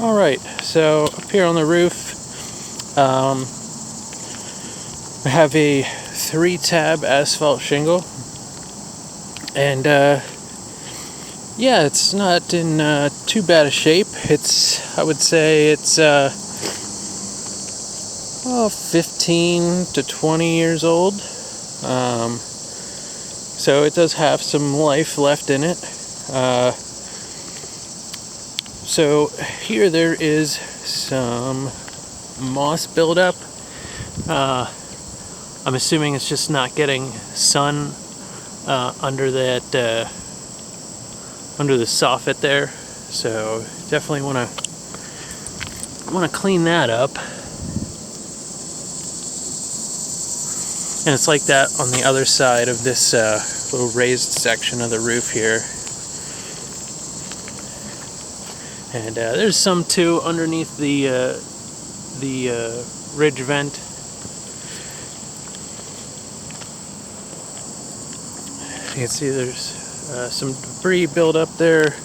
Alright, so up here on the roof, I have a 3-tab asphalt shingle, and yeah, it's not in too bad a shape. I would say it's 15 to 20 years old, so it does have some life left in it. So here there is some moss buildup. I'm assuming it's just not getting sun under that under the soffit there. So definitely want to clean that up. And it's like that on the other side of this little raised section of the roof here. And there's some too underneath the ridge vent. You can see there's some debris build up there,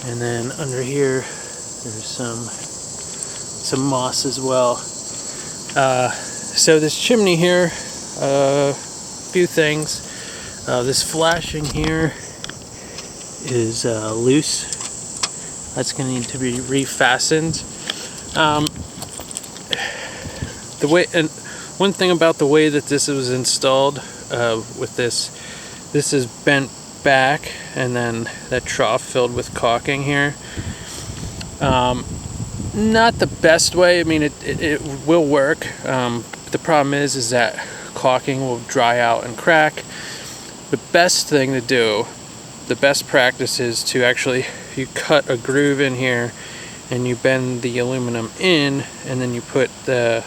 and then under here there's some moss as well. So this chimney here, a few things. This flashing here is loose. That's going to need to be refastened. One thing about the way that this was installed with this is bent back, and then that trough filled with caulking here. Not the best way. I mean, it will work. The problem is that caulking will dry out and crack. The best thing to do, the best practice is to actually, you cut a groove in here and you bend the aluminum in, and then you put the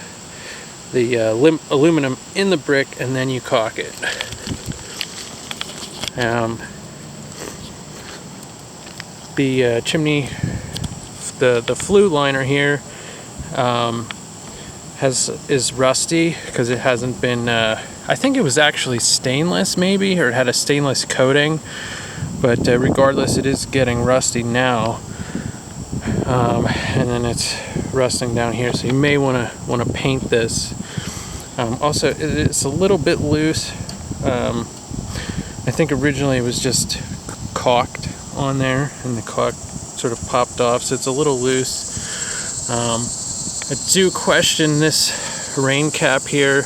aluminum in the brick, and then you caulk it. The chimney, the flue liner here is rusty because it hasn't been. I think it was actually stainless, maybe, or it had a stainless coating. But regardless, it is getting rusty now, and then it's rusting down here. So you may want to paint this. Also, it's a little bit loose. I think originally it was just caulked on there, and the caulk sort of popped off, so it's a little loose. I do question this rain cap here.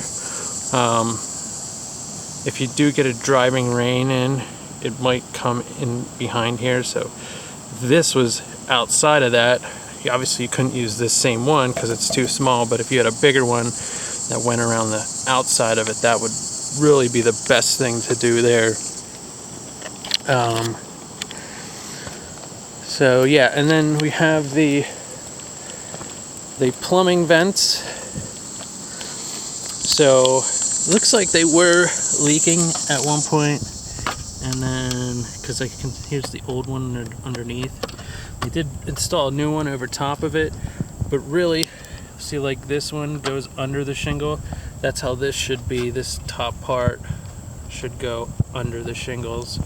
If you do get a driving rain in, it might come in behind here. So if this was outside of that, obviously you couldn't use this same one because it's too small, but if you had a bigger one that went around the outside of it, that would really be the best thing to do there. So yeah, and then we have the plumbing vents. So looks like they were leaking at one point, and then because here's the old one underneath. They did install a new one over top of it, but really, see, like this one goes under the shingle. That's how this should be. This top part should go under the shingles,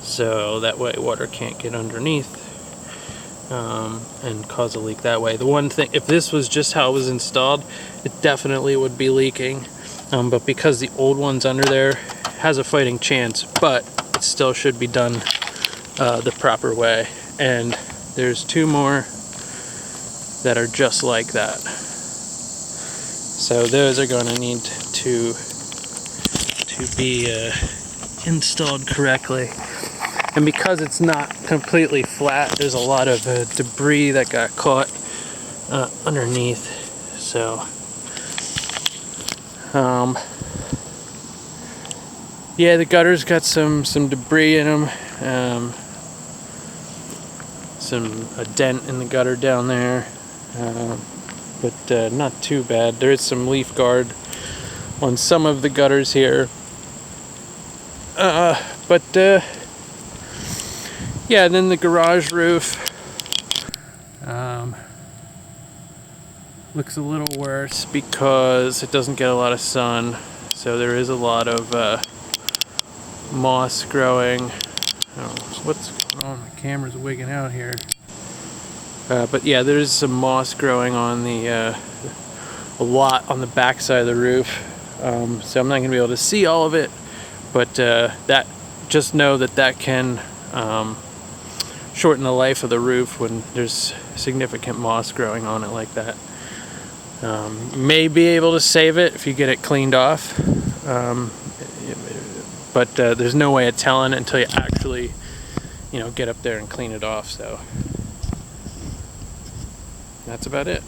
so that way water can't get underneath and cause a leak that way. The one thing, if this was just how it was installed, it definitely would be leaking, but because the old one's under there, it has a fighting chance, but it still should be done the proper way. And there's two more that are just like that. So those are going to need to be installed correctly. And because it's not completely flat, there's a lot of debris that got caught underneath. So yeah, the gutter's got some debris in them. A dent in the gutter down there, but not too bad. There is some leaf guard on some of the gutters here, but yeah. And then the garage roof looks a little worse because it doesn't get a lot of sun, so there is a lot of moss growing. Oh, what's going on? The camera's wigging out here. But yeah, there's some moss growing on a lot on the back side of the roof. So I'm not going to be able to see all of it, but just know that can shorten the life of the roof when there's significant moss growing on it like that. May be able to save it if you get it cleaned off, but there's no way of telling it until you actually, get up there and clean it off. So that's about it.